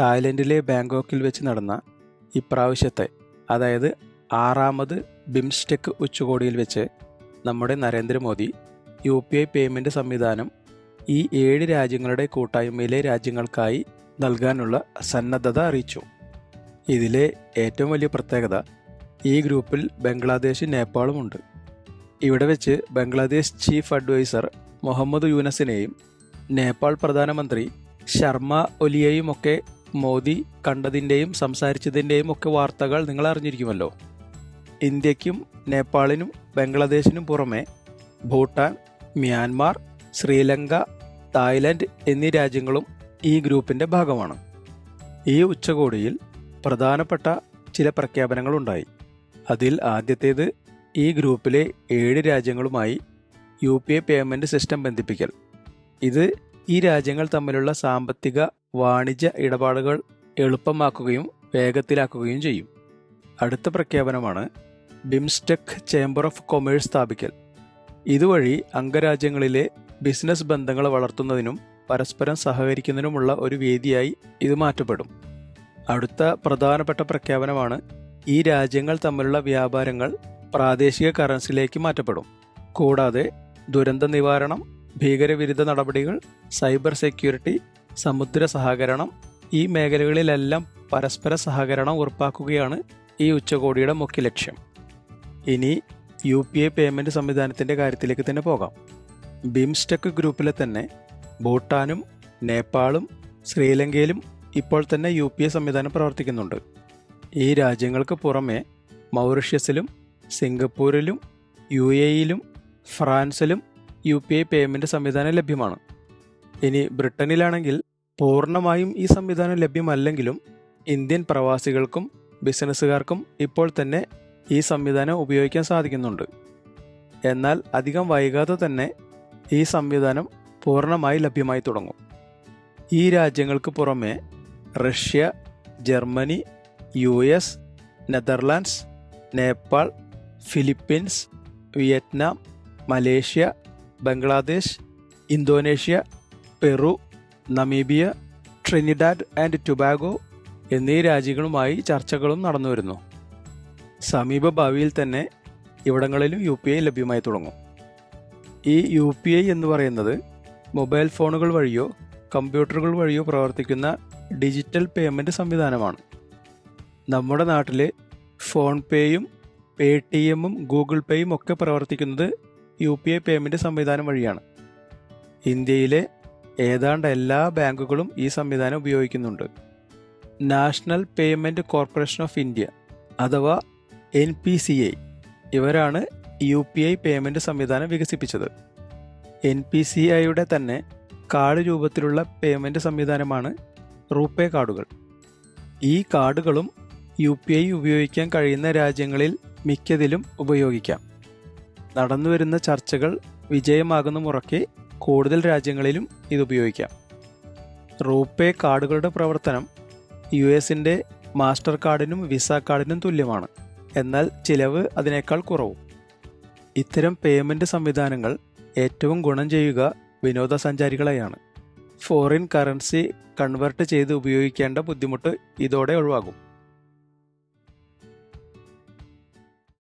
തായ്ലൻഡിലെ ബാങ്കോക്കിൽ വെച്ച് നടന്ന ഇപ്രാവശ്യത്തെ അതായത് 6ാമത് ബിംസ്റ്റെക് ഉച്ചകോടിയിൽ വെച്ച് നമ്മുടെ നരേന്ദ്രമോദി UPI പേയ്മെൻറ്റ് സംവിധാനം ഈ 7 രാജ്യങ്ങളുടെ കൂട്ടായ്മയിലെ രാജ്യങ്ങൾക്കായി നൽകാനുള്ള സന്നദ്ധത അറിയിച്ചു. ഇതിലെ ഏറ്റവും വലിയ പ്രത്യേകത ഈ ഗ്രൂപ്പിൽ ബംഗ്ലാദേശും നേപ്പാളുമുണ്ട്. ഇവിടെ വെച്ച് ബംഗ്ലാദേശ് ചീഫ് അഡ്വൈസർ മുഹമ്മദ് യൂനസിനെയും നേപ്പാൾ പ്രധാനമന്ത്രി ശർമ്മ ഒലിയെയും ഒക്കെ മോദി കണ്ടതിൻ്റെയും സംസാരിച്ചതിൻ്റെയും ഒക്കെ വാർത്തകൾ നിങ്ങൾ അറിഞ്ഞിരിക്കുമല്ലോ. ഇന്ത്യക്കും നേപ്പാളിനും ബംഗ്ലാദേശിനും പുറമെ ഭൂട്ടാൻ, മ്യാൻമാർ, ശ്രീലങ്ക, തായ്ലൻഡ് എന്നീ രാജ്യങ്ങളും ഈ ഗ്രൂപ്പിൻ്റെ ഭാഗമാണ്. ഈ ഉച്ചകോടിയിൽ പ്രധാനപ്പെട്ട ചില പ്രഖ്യാപനങ്ങളുണ്ടായി. അതിൽ ആദ്യത്തേത് ഈ ഗ്രൂപ്പിലെ 7 രാജ്യങ്ങളുമായി UPI പേയ്മെൻറ്റ് സിസ്റ്റം ബന്ധിപ്പിക്കൽ. ഇത് ഈ രാജ്യങ്ങൾ തമ്മിലുള്ള സാമ്പത്തിക വാണിജ്യ ഇടപാടുകൾ എളുപ്പമാക്കുകയും വേഗത്തിലാക്കുകയും ചെയ്യും. അടുത്ത പ്രഖ്യാപനമാണ് ബിംസ്റ്റെക് ചേംബർ ഓഫ് കൊമേഴ്സ് സ്ഥാപിക്കൽ. ഇതുവഴി അംഗരാജ്യങ്ങളിലെ ബിസിനസ് ബന്ധങ്ങൾ വളർത്തുന്നതിനും പരസ്പരം സഹകരിക്കുന്നതിനുമുള്ള ഒരു വേദിയായി ഇത് മാറ്റപ്പെടും. അടുത്ത പ്രധാനപ്പെട്ട പ്രഖ്യാപനമാണ് ഈ രാജ്യങ്ങൾ തമ്മിലുള്ള വ്യാപാരങ്ങൾ പ്രാദേശിക കറൻസിയിലേക്ക് മാറ്റപ്പെടും. കൂടാതെ ദുരന്ത നിവാരണം, ഭീകരവിരുദ്ധ നടപടികൾ, സൈബർ സെക്യൂരിറ്റി, സമുദ്ര സഹകരണം ഈ മേഖലകളിലെല്ലാം പരസ്പര സഹകരണം ഉറപ്പാക്കുകയാണ് ഈ ഉച്ചകോടിയുടെ മുഖ്യ ലക്ഷ്യം. ഇനി UPI പേയ്മെൻറ്റ് സംവിധാനത്തിൻ്റെ കാര്യത്തിലേക്ക് തന്നെ പോകാം. ബിംസ്റ്റെക് ഗ്രൂപ്പിലെ തന്നെ ഭൂട്ടാനും നേപ്പാളും ശ്രീലങ്കയിലും ഇപ്പോൾ തന്നെ UPI സംവിധാനം പ്രവർത്തിക്കുന്നുണ്ട്. ഈ രാജ്യങ്ങൾക്ക് പുറമെ മൗറീഷ്യസിലും സിംഗപ്പൂരിലും UAEയിലും ഫ്രാൻസിലും UPI പേയ്മെൻറ്റ് സംവിധാനം ലഭ്യമാണ്. ഇനി ബ്രിട്ടനിലാണെങ്കിൽ പൂർണ്ണമായും ഈ സംവിധാനം ലഭ്യമല്ലെങ്കിലും ഇന്ത്യൻ പ്രവാസികൾക്കും ബിസിനസ്സുകാർക്കും ഇപ്പോൾ തന്നെ ഈ സംവിധാനം ഉപയോഗിക്കാൻ സാധിക്കുന്നുണ്ട്. എന്നാൽ അധികം വൈകാതെ തന്നെ ഈ സംവിധാനം പൂർണ്ണമായി ലഭ്യമായി തുടങ്ങും. ഈ രാജ്യങ്ങൾക്ക് പുറമെ Russia, Germany, US, Netherlands, Nepal, Philippines, Vietnam, Malaysia, Bangladesh, Indonesia, Peru, Namibia, Trinidad and Tobago എന്നീ രാജ്യങ്ങളുമായി ചർച്ചകളും നടന്നുവരുന്നു. സമീപ ഭാവിയിൽ തന്നെ ഇവിടങ്ങളിലും UPI ലഭ്യമായി തുടങ്ങും. ഈ UPI എന്ന് പറയുന്നത് മൊബൈൽ ഫോണുകൾ വഴിയോ കമ്പ്യൂട്ടറുകൾ വഴിയോ പ്രവർത്തിക്കുന്ന ഡിജിറ്റൽ പേയ്മെൻറ്റ് സംവിധാനമാണ്. നമ്മുടെ നാട്ടിൽ ഫോൺ പേയും പേടിഎമ്മും ഗൂഗിൾ പേയും ഒക്കെ പ്രവർത്തിക്കുന്നത് UPI പേയ്മെൻറ്റ് സംവിധാനം വഴിയാണ്. ഇന്ത്യയിലെ ഏതാണ്ട് എല്ലാ ബാങ്കുകളും ഈ സംവിധാനം ഉപയോഗിക്കുന്നുണ്ട്. National payment corporation of India അഥവാ NPCI ഇവരാണ് UPI പേയ്മെൻറ്റ് സംവിധാനം വികസിപ്പിച്ചത്. NPCIയുടെ തന്നെ കാർഡ് രൂപത്തിലുള്ള പേയ്മെൻറ്റ് സംവിധാനമാണ് റൂപേ കാർഡുകൾ. ഈ കാർഡുകളും UPI ഉപയോഗിക്കാൻ കഴിയുന്ന രാജ്യങ്ങളിൽ മിക്കതിലും ഉപയോഗിക്കാം. നടന്നുവരുന്ന ചർച്ചകൾ വിജയമാകുന്ന മുറയ്ക്ക് കൂടുതൽ രാജ്യങ്ങളിലും ഇത് ഉപയോഗിക്കാം. റൂപേ കാർഡുകളുടെ പ്രവർത്തനം US-ൻ്റെ മാസ്റ്റർ കാർഡിനും വിസ കാർഡിനും തുല്യമാണ്. എന്നാൽ ചിലവ് അതിനേക്കാൾ കുറവും. ഇത്തരം പേയ്മെൻറ്റ് സംവിധാനങ്ങൾ ഏറ്റവും ഗുണം ചെയ്യുക വിനോദസഞ്ചാരികളെയാണ്. ഫോറിൻ കറൻസി കൺവെർട്ട് ചെയ്ത് ഉപയോഗിക്കേണ്ട ബുദ്ധിമുട്ട് ഇതോടെ ഒഴിവാകും.